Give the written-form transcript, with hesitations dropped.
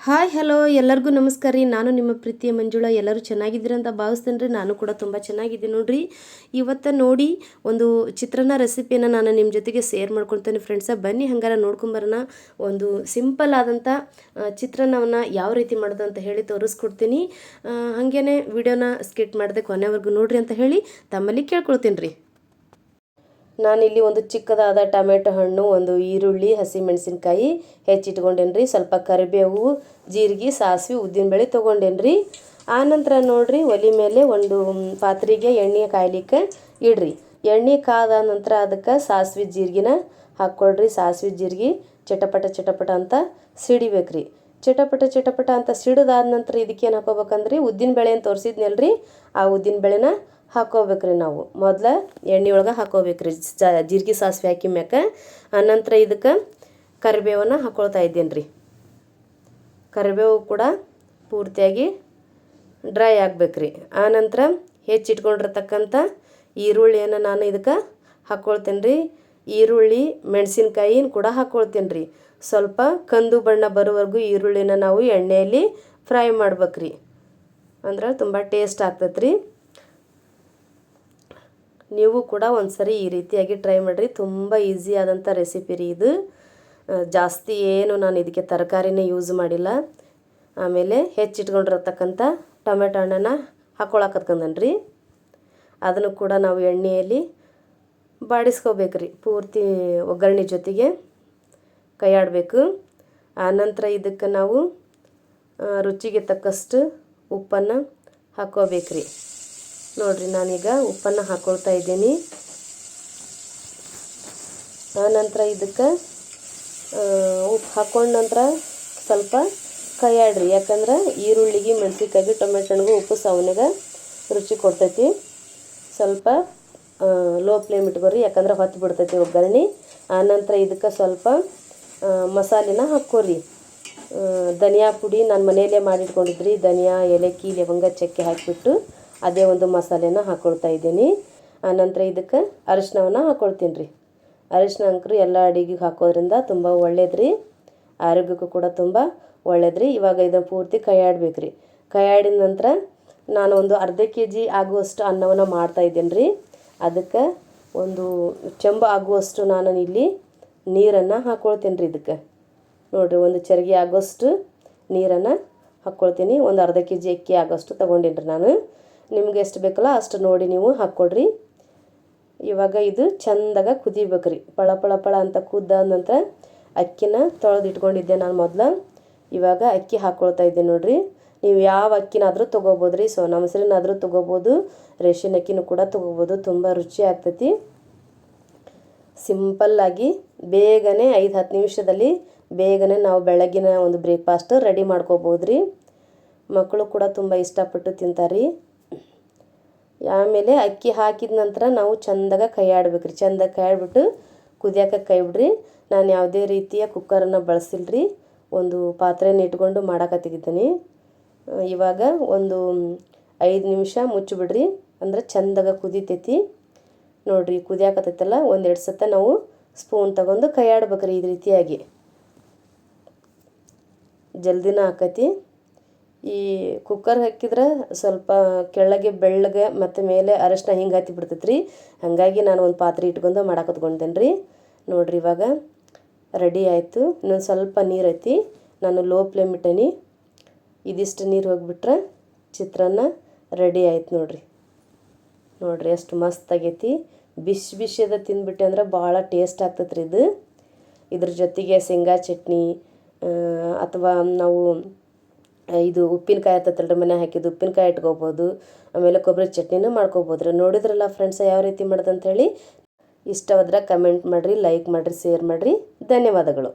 Hi hello ಎಲ್ಲರಿಗೂ ನಮಸ್ಕಾರ ರೀ. ನಾನು ನಿಮ್ಮ ಪ್ರೀತಿಯ ಮಂಜುಳಾ. ಎಲ್ಲರೂ ಚೆನ್ನಾಗಿದ್ದೀರ ಅಂತ ಭಾವಿಸ್ತೇನೆ ರೀ. ನಾನು ಕೂಡ ತುಂಬ ಚೆನ್ನಾಗಿದ್ದೀನಿ ನೋಡ್ರಿ. ಇವತ್ತು ನೋಡಿ ಒಂದು ಚಿತ್ರಾನ್ನ ರೆಸಿಪಿಯನ್ನು ನಾನು ನಿಮ್ಮ ಜೊತೆಗೆ ಶೇರ್ ಮಾಡ್ಕೊಳ್ತೇನೆ ಫ್ರೆಂಡ್ಸ. ಬನ್ನಿ ಹಂಗಾರ ನೋಡ್ಕೊಂಬರೋಣ. ಒಂದು ಸಿಂಪಲ್ ಆದಂಥ ಚಿತ್ರಾನ್ನವನ್ನು ಯಾವ ರೀತಿ ಮಾಡೋದು ಅಂತ ಹೇಳಿ ತೋರಿಸ್ಕೊಡ್ತೀನಿ. ಹಾಗೇನೆ ವಿಡಿಯೋನ ಸ್ಕಿಪ್ ಮಾಡದೆ ಕೊನೆವರೆಗೂ ನೋಡ್ರಿ ಅಂತ ಹೇಳಿ ತಮ್ಮಲ್ಲಿ ಕೇಳ್ಕೊಳ್ತೀನಿ ರೀ. ನಾನಿಲ್ಲಿ ಒಂದು ಚಿಕ್ಕದಾದ ಟೊಮೆಟೊ ಹಣ್ಣು, ಒಂದು ಈರುಳ್ಳಿ, ಹಸಿಮೆಣಸಿನ್ಕಾಯಿ ಹೆಚ್ಚಿಟ್ಕೊಂಡೇನಿ ರೀ. ಸ್ವಲ್ಪ ಕರಿಬೇವು, ಜೀರಿಗೆ, ಸಾಸಿವೆ, ಉದ್ದಿನಬೇಳೆ ತೊಗೊಂಡೇನಿ. ಆನಂತರ ನೋಡ್ರಿ, ಒಲೆ ಮೇಲೆ ಒಂದು ಪಾತ್ರೆಗೆ ಎಣ್ಣೆ ಕಾಯ್ಲಿಕ್ಕೆ ಇಡ್ರಿ. ಎಣ್ಣೆ ಕಾದ ನಂತರ ಅದಕ್ಕೆ ಸಾಸಿವೆ ಜೀರಿಗೆನ ಹಾಕ್ಕೊಳ್ರಿ. ಸಾಸಿವೆ ಜೀರಿಗೆ ಚಟಪಟ ಚಟಪಟ ಅಂತ ಸಿಡಿಬೇಕ್ರಿ. ಚಟಪಟ ಚಟಪಟ ಅಂತ ಸಿಡಿದಾದ ನಂತರ ಇದಕ್ಕೇನು ಹಾಕೋಬೇಕಂದ್ರಿ, ಉದ್ದಿನಬೇಳೆ ಅಂತ ತೋರಿಸಿದ್ನಲ್ರಿ, ಆ ಉದ್ದಿನಬೇಳೆನ ಹಾಕೋಬೇಕ್ರಿ. ನಾವು ಮೊದಲ ಎಣ್ಣೆ ಒಳಗೆ ಹಾಕೋಬೇಕ್ರಿ. ಜೀರಿಗೆ ಸಾಸಿವೆ ಹಾಕಿ ಮ್ಯಾಕ ಆನಂತರ ಇದಕ್ಕೆ ಕರಿಬೇವನ್ನ ಹಾಕ್ಕೊಳ್ತಾ ಇದ್ದೇನೆ ರೀ. ಕರಿಬೇವು ಕೂಡ ಪೂರ್ತಿಯಾಗಿ ಡ್ರೈ ಆಗ್ಬೇಕ್ರಿ. ಆನಂತರ ಹೆಚ್ಚಿಟ್ಕೊಂಡಿರ್ತಕ್ಕಂಥ ಈರುಳ್ಳಿಯನ್ನು ನಾನು ಇದಕ್ಕೆ ಹಾಕ್ಕೊಳ್ತೇನೆ ರೀ. ಈರುಳ್ಳಿ, ಮೆಣಸಿನ್ಕಾಯಿ ಕೂಡ ಹಾಕ್ಕೊಳ್ತೇನೆ ರೀ. ಸ್ವಲ್ಪ ಕಂದು ಬಣ್ಣ ಬರೋವರೆಗೂ ಈರುಳ್ಳಿನ ನಾವು ಎಣ್ಣೆಯಲ್ಲಿ ಫ್ರೈ ಮಾಡ್ಬೇಕ್ರಿ. ಅಂದ್ರೆ ತುಂಬ ಟೇಸ್ಟ್ ಆಗ್ತೈತೆ ರೀ. ನೀವು ಕೂಡ ಒಂದ್ಸರಿ ಈ ರೀತಿಯಾಗಿ ಟ್ರೈ ಮಾಡಿರಿ. ತುಂಬ ಈಸಿ ಆದಂಥ ರೆಸಿಪಿ ರೀ ಇದು. ಜಾಸ್ತಿ ಏನು ನಾನು ಇದಕ್ಕೆ ತರಕಾರಿನೇ ಯೂಸ್ ಮಾಡಿಲ್ಲ. ಆಮೇಲೆ ಹೆಚ್ಚಿಟ್ಕೊಂಡಿರತಕ್ಕಂಥ ಟೊಮೆಟೊ ಹಣ್ಣನ್ನು ಹಾಕ್ಕೊಳಕತ್ಕೊಂಡನ್ರಿ. ಅದನ್ನು ಕೂಡ ನಾವು ಎಣ್ಣೆಯಲ್ಲಿ ಬಾಡಿಸ್ಕೋಬೇಕ್ರಿ. ಪೂರ್ತಿ ಒಗ್ಗರಣೆ ಜೊತೆಗೆ ಕೈಯಾಡಬೇಕು. ಆನಂತರ ಇದಕ್ಕೆ ನಾವು ರುಚಿಗೆ ತಕ್ಕಷ್ಟು ಉಪ್ಪನ್ನು ಹಾಕ್ಕೋಬೇಕ್ರಿ. ನೋಡಿರಿ, ನಾನೀಗ ಉಪ್ಪನ್ನು ಹಾಕ್ಕೊಳ್ತಾ ಇದ್ದೀನಿ. ಆನಂತರ ಇದಕ್ಕೆ ಉಪ್ಪು ಹಾಕ್ಕೊಂಡ ನಂತರ ಸ್ವಲ್ಪ ಕೈಯಾಡ್ರಿ. ಯಾಕಂದ್ರೆ ಈರುಳ್ಳಿಗೆ, ಮೆಣಸಿನ್ಕಾಯಿಗೆ, ಟೊಮೆಟೊ ಹಣ್ಣಿಗೆ ಉಪ್ಪು ಸವನಾಗ ರುಚಿ ಕೊಡ್ತೈತಿ. ಸ್ವಲ್ಪ ಲೋ ಫ್ಲೇಮ್ ಇಟ್ಕೊರಿ, ಯಾಕಂದ್ರೆ ಹೊತ್ತು ಬಿಡ್ತೈತಿ ಒಗ್ಗರಣೆ. ಆನಂತರ ಇದಕ್ಕೆ ಸ್ವಲ್ಪ ಮಸಾಲೆನ ಹಾಕ್ಕೊರಿ. ಧನಿಯಾ ಪುಡಿ ನಾನು ಮನೆಯಲ್ಲೇ ಮಾಡಿಟ್ಕೊಂಡಿದ್ರಿ. ಧನಿಯಾ, ಏಲಕ್ಕಿ, ಲವಂಗ, ಚಕ್ಕೆ ಹಾಕಿಬಿಟ್ಟು ಅದೇ ಒಂದು ಮಸಾಲೆನ ಹಾಕ್ಕೊಳ್ತಾ ಇದ್ದೀನಿ. ಆನಂತರ ಇದಕ್ಕೆ ಅರಿಶಿನವನ್ನು ಹಾಕ್ಕೊಳ್ತೀನಿ ರೀ. ಅರಿಶಿನ ಅಂಕರು ಎಲ್ಲ ಅಡುಗೆಗೆ ಹಾಕೋದ್ರಿಂದ ತುಂಬ ಒಳ್ಳೇದ್ರಿ. ಆರೋಗ್ಯಕ್ಕೂ ಕೂಡ ತುಂಬ ಒಳ್ಳೇದ್ರಿ. ಇವಾಗ ಇದನ್ನು ಪೂರ್ತಿ ಕೈಯಾಡ್ಬೇಕು ರೀ. ಕೈಯಾಡಿದ ನಂತರ ನಾನು ಒಂದು ಅರ್ಧ kg ಆಗುವಷ್ಟು ಅನ್ನವನ್ನು ಮಾಡ್ತಾ ಇದ್ದೇನೆ ರೀ. ಅದಕ್ಕೆ ಒಂದು ಚೆಂಬು ಆಗುವಷ್ಟು ನಾನು ಇಲ್ಲಿ ನೀರನ್ನು ಹಾಕ್ಕೊಳ್ತೀನಿ ರೀ. ಇದಕ್ಕೆ ನೋಡಿರಿ, ಒಂದು ಚರಿಗೆ ಆಗೋಷ್ಟು ನೀರನ್ನು ಹಾಕ್ಕೊಳ್ತೀನಿ. ಒಂದು ಅರ್ಧ kg ಅಕ್ಕಿ ಆಗೋಷ್ಟು ತೊಗೊಂಡೇನಿ ರೀ ನಾನು. ನಿಮ್ಗೆ ಎಷ್ಟು ಬೇಕಲ್ಲ ಅಷ್ಟು ನೋಡಿ ನೀವು ಹಾಕ್ಕೊಡ್ರಿ. ಇವಾಗ ಇದು ಚೆಂದಾಗ ಕುದಿಬೇಕ್ರಿ. ಪಳ ಪಳ ಪಳ ಅಂತ ಕುದ್ದಾದ ನಂತರ ಅಕ್ಕಿನ ತೊಳೆದು ಇಟ್ಕೊಂಡಿದ್ದೆ ನಾನು ಮೊದಲು. ಇವಾಗ ಅಕ್ಕಿ ಹಾಕ್ಕೊಳ್ತಾ ಇದ್ದೆ ನೋಡಿರಿ. ನೀವು ಯಾವ ಅಕ್ಕಿನಾದರೂ ತೊಗೋಬೋದು ರೀ. ಸೋನಾ ಮಸೂರಿನಾದರೂ ತೊಗೋಬೋದು, ರೇಷನ್ ಅಕ್ಕಿನೂ ಕೂಡ ತೊಗೋಬೋದು. ತುಂಬ ರುಚಿ ಆಗ್ತೈತಿ. ಸಿಂಪಲ್ಲಾಗಿ ಬೇಗನೆ 5-10 ನಿಮಿಷದಲ್ಲಿ ಬೇಗನೆ ನಾವು ಬೆಳಗಿನ ಒಂದು ಬ್ರೇಕ್ಫಾಸ್ಟ್ ರೆಡಿ ಮಾಡ್ಕೋಬೋದು ರೀ. ಮಕ್ಕಳು ಕೂಡ ತುಂಬ ಇಷ್ಟಪಟ್ಟು ತಿಂತಾರೆ. ಆಮೇಲೆ ಅಕ್ಕಿ ಹಾಕಿದ ನಂತರ ನಾವು ಚೆಂದಾಗ ಕೈಯಾಡ್ಬೇಕ್ರಿ. ಚೆಂದಾಗ ಕೈಯಾಡ್ಬಿಟ್ಟು ಕುದಿಯೋಕೆ ಕೈ ಬಿಡ್ರಿ. ನಾನು ಯಾವುದೇ ರೀತಿಯ ಕುಕ್ಕರನ್ನು ಬಳಸಿಲ್ಲ ರೀ. ಒಂದು ಪಾತ್ರೆನ ಇಟ್ಕೊಂಡು ಮಾಡಾಕತ್ತಿದ್ದೀನಿ. ಇವಾಗ ಒಂದು 5 ನಿಮಿಷ ಮುಚ್ಚಿಬಿಡ್ರಿ. ಅಂದ್ರೆ ಚೆಂದಾಗ ಕುದಿತೈತಿ. ನೋಡಿರಿ, ಕುದಿಯಾಕತ್ತೈತಲ್ಲ, 1-2 ಸತ ನಾವು ಸ್ಪೂನ್ ತಗೊಂಡು ಕೈಯಾಡ್ಬೇಕ್ರಿ. ಈ ರೀತಿಯಾಗಿ ಜಲ್ದಿನ ಆಕತಿ. ಈ ಕುಕ್ಕರ್ ಹಾಕಿದ್ರೆ ಸ್ವಲ್ಪ ಕೆಳಗೆ ಬೆಳ್ಳಗೆ ಮತ್ತು ಮೇಲೆ ಅರಶಿನ ಹಿಂಗೆ ಹತ್ತಿ ಬಿಡ್ತೈತೆ ರೀ. ಹಾಗಾಗಿ ನಾನು ಒಂದು ಪಾತ್ರೆ ಇಟ್ಕೊಂಡು ಮಾಡಾಕತ್ಕೊಂಡೇನೆ ರೀ. ನೋಡಿರಿ, ಇವಾಗ ರೆಡಿ ಆಯಿತು. ಇನ್ನೊಂದು ಸ್ವಲ್ಪ ನೀರು ಐತಿ, ನಾನು ಲೋ ಫ್ಲೇಮ್ ಇಟ್ಟೇನಿ. ಇದಿಷ್ಟು ನೀರು ಹೋಗಿಬಿಟ್ರೆ ಚಿತ್ರಾನ್ನ ರೆಡಿ ಆಯ್ತು ನೋಡಿರಿ. ನೋಡಿರಿ ಎಷ್ಟು ಮಸ್ತ್ ಆಗೈತಿ. ಬಿಸಿ ಬಿಸಿದ ತಿಂದ್ಬಿಟ್ಟೆ ಅಂದ್ರೆ ಭಾಳ ಟೇಸ್ಟ್ ಆಗ್ತೈತೆ ರೀ ಇದು. ಇದ್ರ ಜೊತೆಗೆ ಶೇಂಗಾ ಚಟ್ನಿ ಅಥವಾ ನಾವು ಇದು ಉಪ್ಪಿನಕಾಯಿ ಇರ್ತೈತಲ್ರಿ, ಮನೆ ಹಾಕಿದ್ದು ಉಪ್ಪಿನಕಾಯಿ ಇಟ್ಕೋಬೋದು. ಆಮೇಲೆ ಕೊಬ್ಬರಿ ಚಟ್ನಿನೂ ಮಾಡ್ಕೋಬೋದು ರೀ. ನೋಡಿದ್ರಲ್ಲ ಫ್ರೆಂಡ್ಸ್ ಯಾವ ರೀತಿ ಮಾಡೋದು ಅಂಥೇಳಿ. ಇಷ್ಟವಾದ್ರೆ ಕಮೆಂಟ್ ಮಾಡಿರಿ, ಲೈಕ್ ಮಾಡಿರಿ, ಶೇರ್ ಮಾಡಿರಿ. ಧನ್ಯವಾದಗಳು.